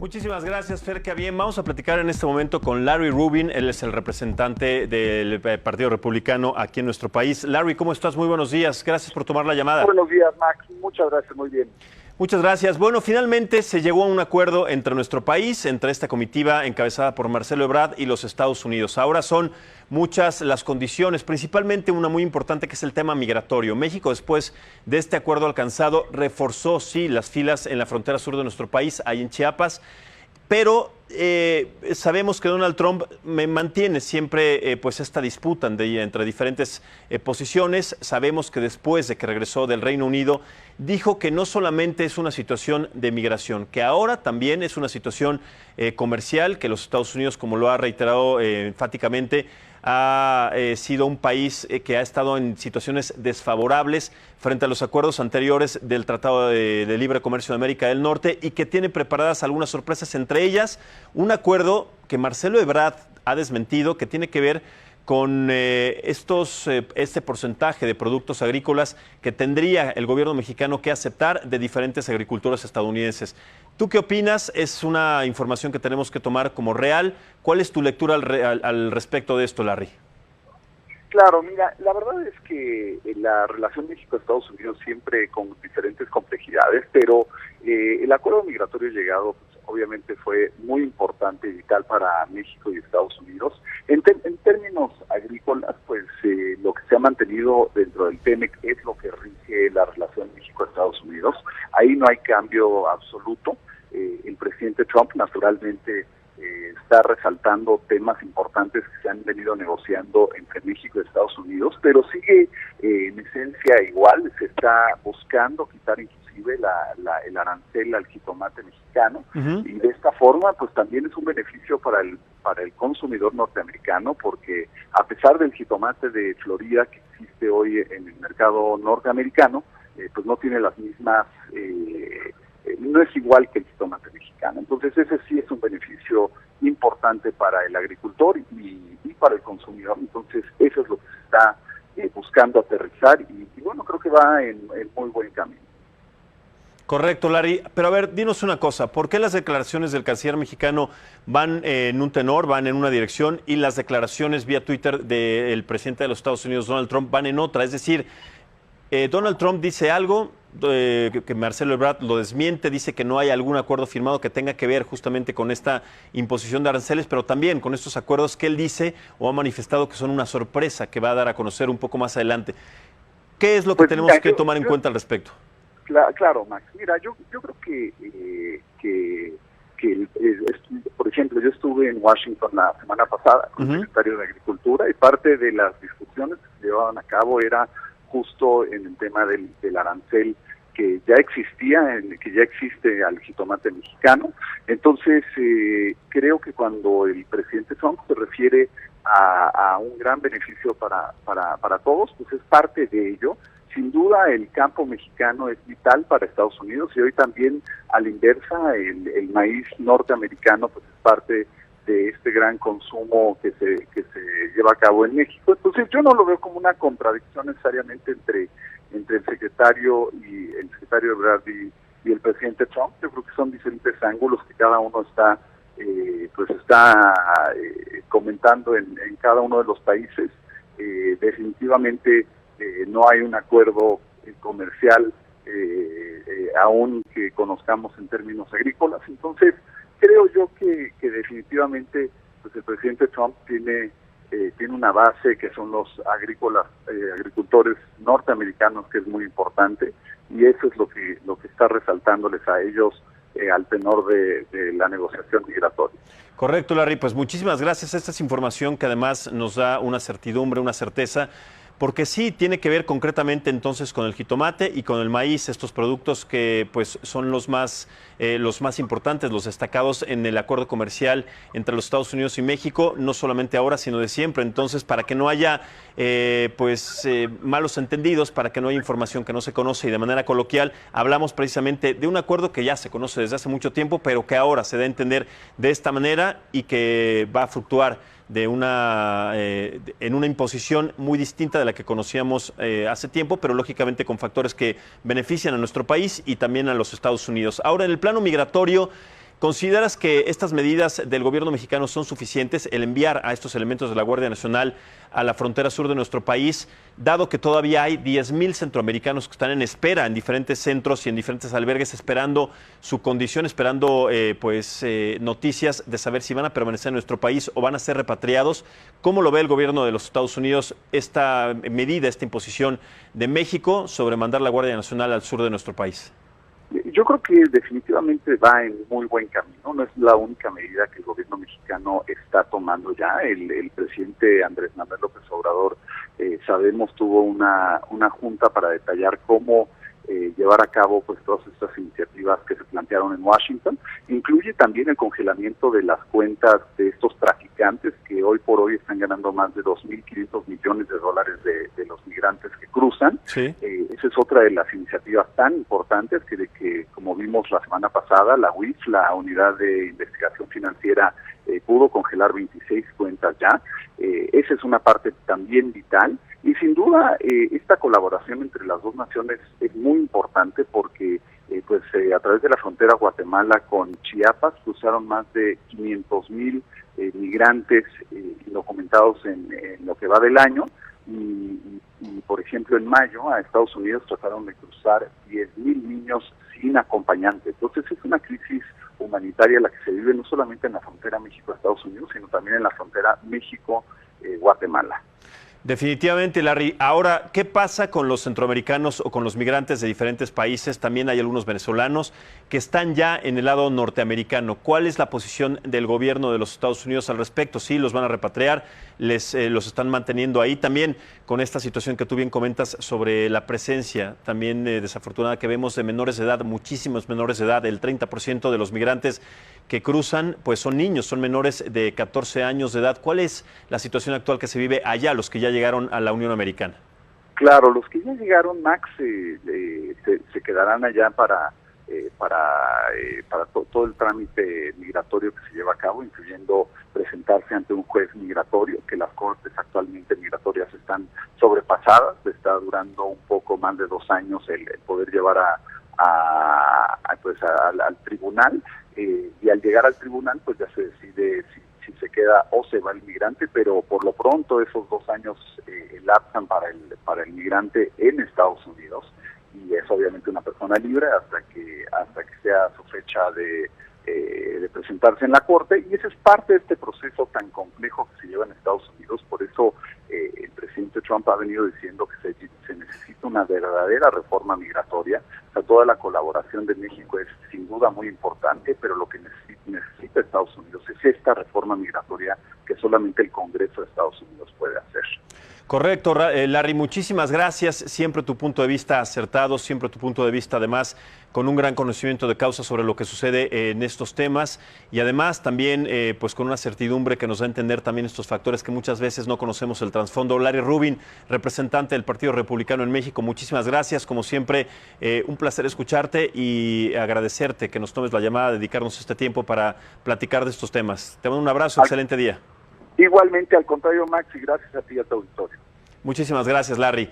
Muchísimas gracias, Fer. Que bien, vamos a platicar en este momento con Larry Rubin. Él es el representante del Partido Republicano aquí en nuestro país. Larry, ¿cómo estás? Muy buenos días. Gracias por tomar la llamada. Buenos días, Max. Muchas gracias. Muy bien. Muchas gracias. Bueno, finalmente se llegó a un acuerdo entre nuestro país, entre esta comitiva encabezada por Marcelo Ebrard y los Estados Unidos. Ahora son muchas las condiciones, principalmente una muy importante que es el tema migratorio. México, después de este acuerdo alcanzado, reforzó, sí, las filas en la frontera sur de nuestro país, ahí en Chiapas, pero sabemos que Donald Trump mantiene siempre pues esta disputa entre diferentes posiciones. Sabemos que después de que regresó del Reino Unido, dijo que no solamente es una situación de migración, que ahora también es una situación comercial, que los Estados Unidos, como lo ha reiterado enfáticamente, ha sido un país que ha estado en situaciones desfavorables frente a los acuerdos anteriores del Tratado de Libre Comercio de América del Norte y que tiene preparadas algunas sorpresas, entre ellas un acuerdo que Marcelo Ebrard ha desmentido, que tiene que ver con este porcentaje de productos agrícolas que tendría el gobierno mexicano que aceptar de diferentes agricultores estadounidenses. ¿Tú qué opinas? Es una información que tenemos que tomar como real. ¿Cuál es tu lectura al respecto de esto, Larry? Claro, mira, la verdad es que la relación México-Estados Unidos siempre con diferentes complejidades, pero el acuerdo migratorio llegado pues, obviamente fue muy importante y vital para México y Estados Unidos. En términos agrícolas, pues lo que se ha mantenido dentro del TEMEC es lo que rige la relación México-Estados Unidos. Ahí no hay cambio absoluto. El presidente Trump naturalmente está resaltando temas importantes que se han venido negociando entre México y Estados Unidos, pero sigue en esencia igual. Se está buscando quitar inclusive el arancel al jitomate mexicano, y de esta forma pues también es un beneficio para el consumidor norteamericano, porque a pesar del jitomate de Florida que existe hoy en el mercado norteamericano, pues no tiene las mismas no es igual que el jitomate mexicano. Entonces ese sí es un beneficio importante para el agricultor y para el consumidor. Entonces eso es lo que se está buscando aterrizar y bueno, creo que va en muy buen camino. Correcto, Larry. Pero a ver, dinos una cosa, ¿por qué las declaraciones del canciller mexicano van en un tenor, van en una dirección, y las declaraciones vía Twitter del presidente de los Estados Unidos, Donald Trump, van en otra? Es decir, Donald Trump dice algo, que Marcelo Ebrard lo desmiente, dice que no hay algún acuerdo firmado que tenga que ver justamente con esta imposición de aranceles, pero también con estos acuerdos que él dice o ha manifestado que son una sorpresa que va a dar a conocer un poco más adelante. ¿Qué es lo que tenemos que tomar en cuenta al respecto? Claro, Max. Mira, yo creo por ejemplo, yo estuve en Washington la semana pasada con el secretario de Agricultura y parte de las discusiones que se llevaban a cabo era justo en el tema del arancel que ya existía, que ya existe al jitomate mexicano. Entonces, creo que cuando el presidente Trump se refiere a un gran beneficio para todos, pues es parte de ello. Sin duda, el campo mexicano es vital para Estados Unidos y hoy también, a la inversa, el maíz norteamericano pues es parte de este gran consumo que se lleva a cabo en México. Entonces yo no lo veo como una contradicción necesariamente entre el secretario Ebrard y el presidente Trump. Yo creo que son diferentes ángulos que cada uno está comentando en cada uno de los países. Definitivamente no hay un acuerdo comercial aún que conozcamos en términos agrícolas. Entonces creo yo que definitivamente pues el presidente Trump tiene una base que son los agricultores norteamericanos, que es muy importante, y eso es lo que está resaltándoles a ellos al tenor de la negociación migratoria. Correcto, Larry, pues muchísimas gracias. Esta es información que además nos da una certidumbre, una certeza, porque sí tiene que ver concretamente entonces con el jitomate y con el maíz, estos productos que pues son los más importantes, los destacados en el acuerdo comercial entre los Estados Unidos y México, no solamente ahora, sino de siempre. Entonces, para que no haya malos entendidos, para que no haya información que no se conoce y de manera coloquial, hablamos precisamente de un acuerdo que ya se conoce desde hace mucho tiempo, pero que ahora se da a entender de esta manera y que va a fluctuar en una imposición muy distinta de la que conocíamos hace tiempo, pero lógicamente con factores que benefician a nuestro país y también a los Estados Unidos. Ahora, en el plano migratorio, ¿Consideras que estas medidas del gobierno mexicano son suficientes, el enviar a estos elementos de la Guardia Nacional a la frontera sur de nuestro país, dado que todavía hay 10,000 centroamericanos que están en espera en diferentes centros y en diferentes albergues, esperando su condición, esperando noticias de saber si van a permanecer en nuestro país o van a ser repatriados? ¿Cómo lo ve el gobierno de los Estados Unidos esta medida, esta imposición de México sobre mandar la Guardia Nacional al sur de nuestro país? Yo creo que definitivamente va en muy buen camino, no es la única medida que el gobierno mexicano está tomando ya. El presidente Andrés Manuel López Obrador, sabemos, tuvo una junta para detallar cómo llevar a cabo pues todas estas iniciativas que se plantearon en Washington. Incluye también el congelamiento de las cuentas de estos traficantes que hoy por hoy están ganando más de $2.500 millones de los migrantes que cruzan. Sí. Esa es otra de las iniciativas tan importantes que como vimos la semana pasada, la UIF, la Unidad de Investigación Financiera, pudo congelar 26 cuentas ya. Esa es una parte también vital. Y sin duda, esta colaboración entre las dos naciones es muy importante porque a través de la frontera Guatemala con Chiapas cruzaron más de 500,000 migrantes indocumentados en lo que va del año. Y, por ejemplo, en mayo a Estados Unidos trataron de cruzar 10,000 niños sin acompañante. Entonces es una crisis humanitaria la que se vive no solamente en la frontera México-Estados Unidos, sino también en la frontera México-Guatemala. Definitivamente, Larry. Ahora, ¿qué pasa con los centroamericanos o con los migrantes de diferentes países? También hay algunos venezolanos que están ya en el lado norteamericano. ¿Cuál es la posición del gobierno de los Estados Unidos al respecto? ¿Sí los van a repatriar? ¿Los están manteniendo ahí? También con esta situación que tú bien comentas sobre la presencia también desafortunada que vemos de menores de edad, muchísimos menores de edad. El 30% de los migrantes que cruzan pues son niños, son menores de 14 años de edad. ¿Cuál es la situación actual que se vive allá, los que ya llegaron a la Unión Americana? Claro, los que ya llegaron, Max, se quedarán allá para todo el trámite migratorio que se lleva a cabo, incluyendo presentarse ante un juez migratorio, que las cortes actualmente migratorias están sobrepasadas, está durando un poco más de 2 años el poder llevar al tribunal, y al llegar al tribunal pues ya se decide si se queda o se va el migrante, pero por lo pronto esos 2 años elapsan para el migrante en Estados Unidos, y es obviamente una persona libre hasta que sea su fecha de presentarse en la corte, y ese es parte de este proceso tan complejo que se lleva en Estados Unidos. Por eso el presidente Trump ha venido diciendo que se necesita una verdadera reforma migratoria. O sea, toda la colaboración de México es sin duda muy importante, pero lo que necesita Estados Unidos es esta reforma migratoria que solamente el Congreso de Estados Unidos puede hacer. Correcto, Larry, muchísimas gracias. Siempre tu punto de vista acertado, siempre tu punto de vista además con un gran conocimiento de causa sobre lo que sucede en estos temas, y además también pues con una certidumbre que nos da a entender también estos factores que muchas veces no conocemos el trasfondo. Larry Rubin, representante del Partido Republicano en México, muchísimas gracias. Como siempre, un placer escucharte y agradecerte que nos tomes la llamada, dedicarnos este tiempo para platicar de estos temas. Te mando un abrazo, excelente día. Igualmente, al contrario, Max, y gracias a ti y a tu auditorio. Muchísimas gracias, Larry.